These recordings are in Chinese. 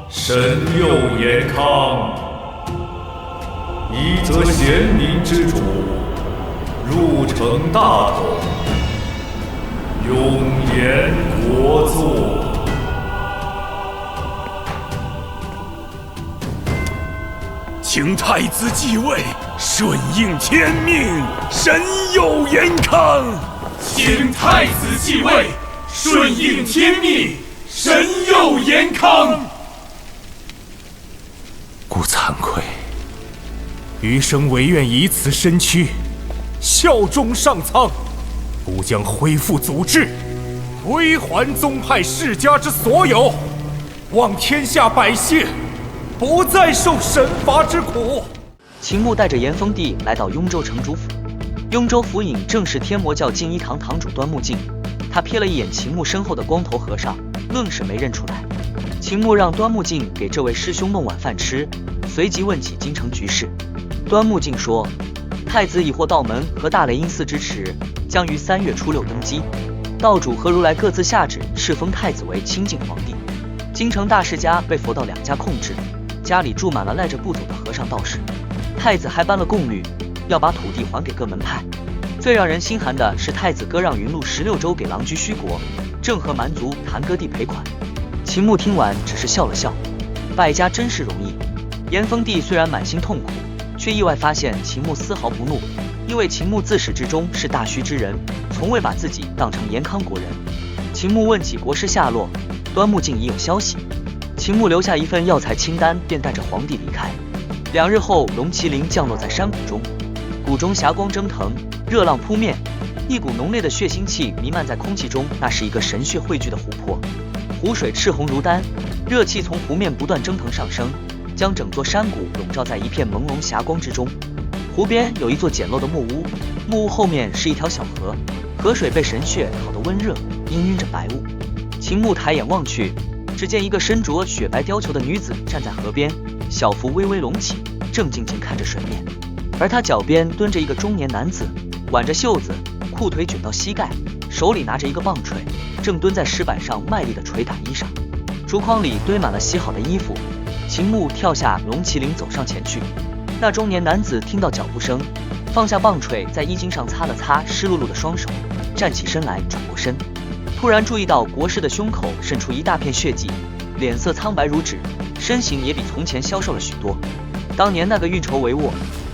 神佑延康，一则贤明之主，入城大统，永延国祚。请太子继位，顺应天命，神佑延康。请太子继位，顺应天命，神佑延康。孤惭愧，余生唯愿以此身躯，效忠上苍，吾将恢复祖制，归还宗派世家之所有，望天下百姓不再受神罚之苦。秦牧带着炎封帝来到雍州城主府，雍州府尹正是天魔教净一堂堂主端木镜。他瞥了一眼秦牧身后的光头和尚，愣是没认出来。秦牧让端木镜给这位师兄弄晚饭吃，随即问起京城局势。端木镜说，太子已获道门和大雷音寺支持，将于3月初6登基。道主和如来各自下旨敕封太子为清净皇帝。京城大世家被佛道2家控制，家里住满了赖着不走的和尚道士。太子还颁了贡律，要把土地还给各门派。最让人心寒的是，太子割让云路16州给狼居虚国，郑和蛮族谭割地赔款。秦牧听完只是笑了笑，败家真是容易。炎封帝虽然满心痛苦，却意外发现秦牧丝毫不怒，因为秦牧自始至终是大虚之人，从未把自己当成延康国人。秦牧问起国师下落，端木镜已有消息。秦牧留下一份药材清单，便带着皇帝离开。2日后，龙麒麟降落在山谷中，谷中霞光蒸腾，热浪扑面，一股浓烈的血腥气弥漫在空气中。那是一个神血汇聚的湖泊，湖水赤红如丹，热气从湖面不断蒸腾上升，将整座山谷笼罩在一片朦胧霞光之中。湖边有一座简陋的木屋，木屋后面是一条小河，河水被神血烤得温热，氤氲着白雾。秦牧抬眼望去，只见一个身着雪白貂裘的女子站在河边，小腹微微隆起，正静静看着水面。而她脚边蹲着一个中年男子，挽着袖子，裤腿卷到膝盖，手里拿着一个棒槌，正蹲在石板上卖力地捶打衣裳。竹筐里堆满了洗好的衣服。秦牧跳下龙麒麟走上前去。那中年男子听到脚步声，放下棒槌，在衣襟上擦了擦湿漉漉的双手，站起身来，转过身，突然注意到国师的胸口渗出一大片血迹，脸色苍白如纸，身形也比从前消瘦了许多。当年那个运筹帷幄、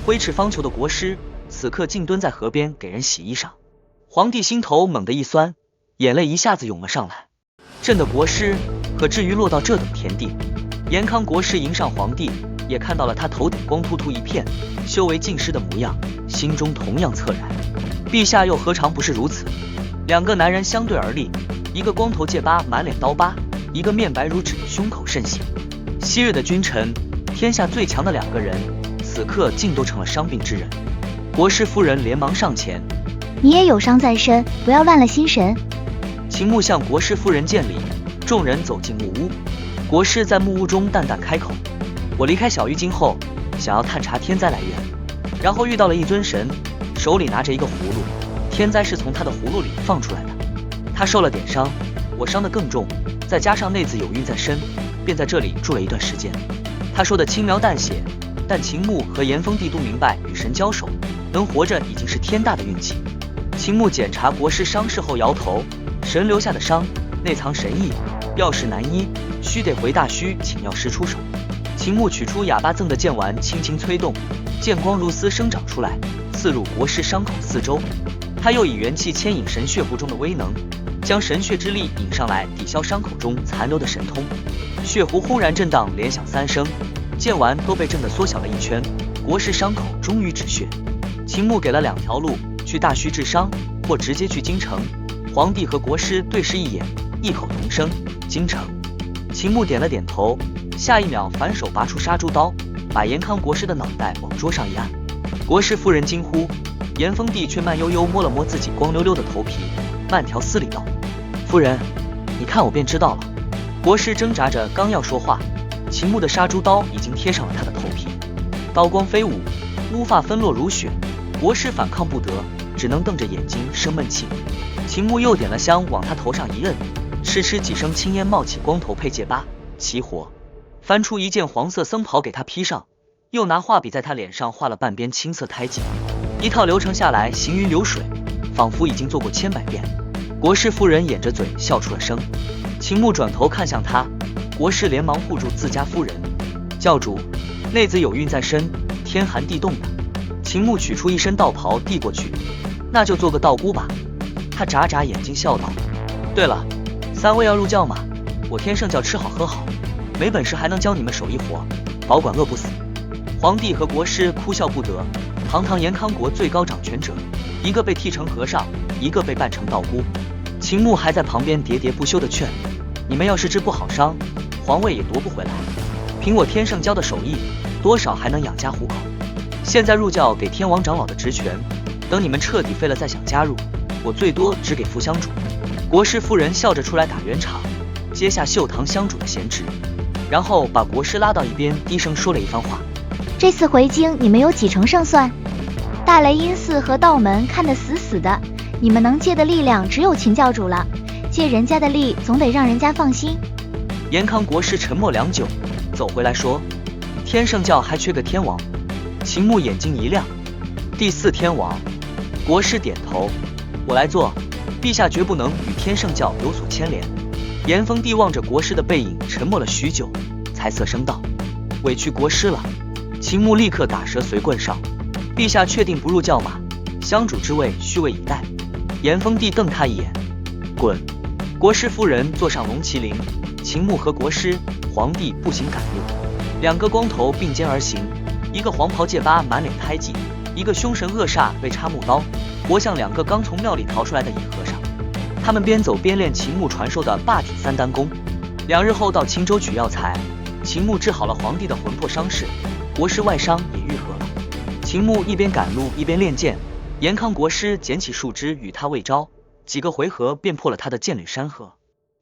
挥斥方遒的国师，此刻竟蹲在河边给人洗衣裳。皇帝心头猛地一酸，眼泪一下子涌了上来。朕的国师可至于落到这等田地？延康国师迎上皇帝，也看到了他头顶光秃秃一片、修为尽失的模样，心中同样恻然。陛下又何尝不是如此？2个男人相对而立，一个光头戒疤，满脸刀疤，一个面白如纸，胸口渗血。昔日的君臣，天下最强的2个人，此刻竟都成了伤病之人。国师夫人连忙上前，你也有伤在身，不要乱了心神。秦牧向国师夫人见礼，众人走进木屋。国师在木屋中淡淡开口，我离开小玉京后，想要探查天灾来源，然后遇到了一尊神，手里拿着一个葫芦，天灾是从他的葫芦里放出来的。他受了点伤，我伤得更重，再加上内子有孕在身，便在这里住了一段时间。他说的轻描淡写，但秦牧和炎封帝都明白，与神交手能活着已经是天大的运气。秦牧检查国师伤势后摇头，神留下的伤内藏神意，药石难医，须得回大虚请药师出手。秦牧取出哑巴赠的剑丸，轻轻催动，剑光如丝生长出来，刺入国师伤口4周。他又以元气牵引神血湖中的威能，将神血之力引上来，抵消伤口中残留的神通。血湖轰然震荡，连响3声，剑丸都被震得缩小了1圈，国师伤口终于止血。秦牧给了2条路，去大虚治伤，或直接去京城。皇帝和国师对视一眼，异口同声：京城。秦牧点了点头，下一秒反手拔出杀猪刀，把延康国师的脑袋往桌上一按。国师夫人惊呼，炎封帝却慢悠悠摸了摸自己光溜溜的头皮，慢条斯理道：夫人，你看我便知道了。国师挣扎着刚要说话，秦牧的杀猪刀已经贴上了他的头皮，刀光飞舞，乌发纷落如雪。国师反抗不得，只能瞪着眼睛生闷气。秦牧又点了香，往他头上一摁，嗤嗤几声青烟冒起，光头配戒疤，起火。翻出一件黄色僧袍给他披上，又拿画笔在他脸上画了半边青色胎记。一套流程下来，行云流水，仿佛已经做过千百遍。国师夫人掩着嘴笑出了声。秦牧转头看向他，国师连忙护住自家夫人。教主，内子有孕在身，天寒地冻的。秦牧取出一身道袍递过去，那就做个道姑吧。他眨眨眼睛笑道：对了，3位要入教吗？我天圣教吃好喝好，没本事还能教你们手艺活，保管饿不死。皇帝和国师哭笑不得，堂堂延康国最高掌权者，一个被剃成和尚，一个被扮成道姑。秦牧还在旁边喋喋不休地劝：你们要是治不好伤，皇位也夺不回来。凭我天圣教的手艺，多少还能养家糊口。现在入教给天王长老的职权，等你们彻底废了再想加入，我最多只给副香主。国师夫人笑着出来打圆场，接下秀堂香主的闲职，然后把国师拉到一边，低声说了一番话。这次回京你们有几成胜算？大雷音寺和道门看得死死的，你们能借的力量只有秦教主了，借人家的力总得让人家放心。延康国师沉默良久，走回来说：天圣教还缺个天王。秦牧眼睛一亮：第4天王。国师点头：我来做，陛下绝不能与天圣教有所牵连。炎峰帝望着国师的背影，沉默了许久，才涩声道：委屈国师了。秦牧立刻打蛇随棍上：陛下确定不入教吗？香主之位虚位以待。炎峰帝瞪他一眼：滚！国师夫人坐上龙麒麟，秦牧和国师、皇帝步行赶路，2个光头并肩而行，一个黄袍戒疤满脸胎记，一个凶神恶煞被插木刀，活像2个刚从庙里逃出来的野和尚。他们边走边练秦牧传授的霸体3单功。2日后到秦州取药材，秦牧治好了皇帝的魂魄伤势，国师外伤也愈合了。秦牧一边赶路一边练剑，延康国师捡起树枝与他喂招，几个回合便破了他的剑履山河。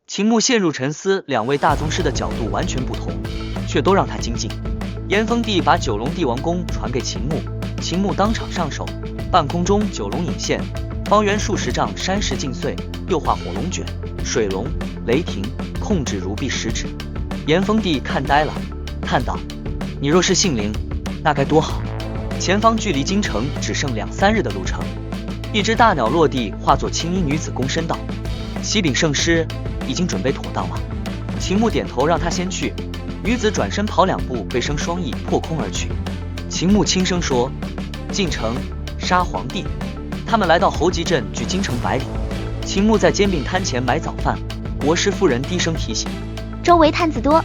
秦牧陷入沉思，2位大宗师的角度完全不同，却都让他精进。炎峰帝把九龙帝王功传给秦牧，秦牧当场上手，半空中九龙引现，方圆数十丈山石尽碎，又画火龙卷、水龙、雷霆，控制如臂10指。炎峰帝看呆了，叹道：你若是杏灵，那该多好。前方距离京城只剩2、3日的路程。一只大鸟落地，化作青衣女子躬身道：启禀圣师，已经准备妥当了。秦牧点头，让他先去。女子转身跑2步，背生双翼破空而去。秦牧轻声说：进城杀皇帝。他们来到侯集镇，距京城100里。秦牧在煎饼摊前买早饭，国师夫人低声提醒：周围探子多。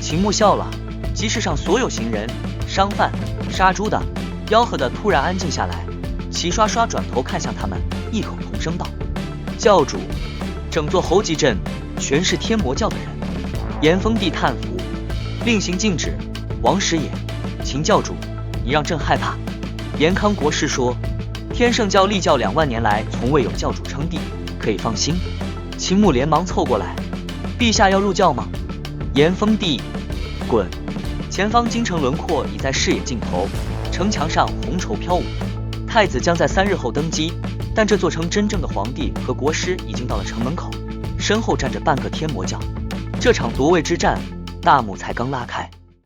秦牧笑了，集市上所有行人、商贩、杀猪的、吆喝的突然安静下来，齐刷刷转头看向他们，异口同声道：教主！整座侯集镇全是天魔教的人。炎峰帝叹服：令行禁止，王时也。秦教主，你让朕害怕。延康国师说：天圣教立教2万年来从未有教主称帝，可以放心。秦牧连忙凑过来：陛下要入教吗？炎峰帝：滚！前方京城轮廓已在视野尽头，城墙上红绸飘舞。太子将在3日后登基，但这座城真正的皇帝和国师已经到了城门口，身后站着半个天魔教。这场夺位之战，大幕才刚拉开。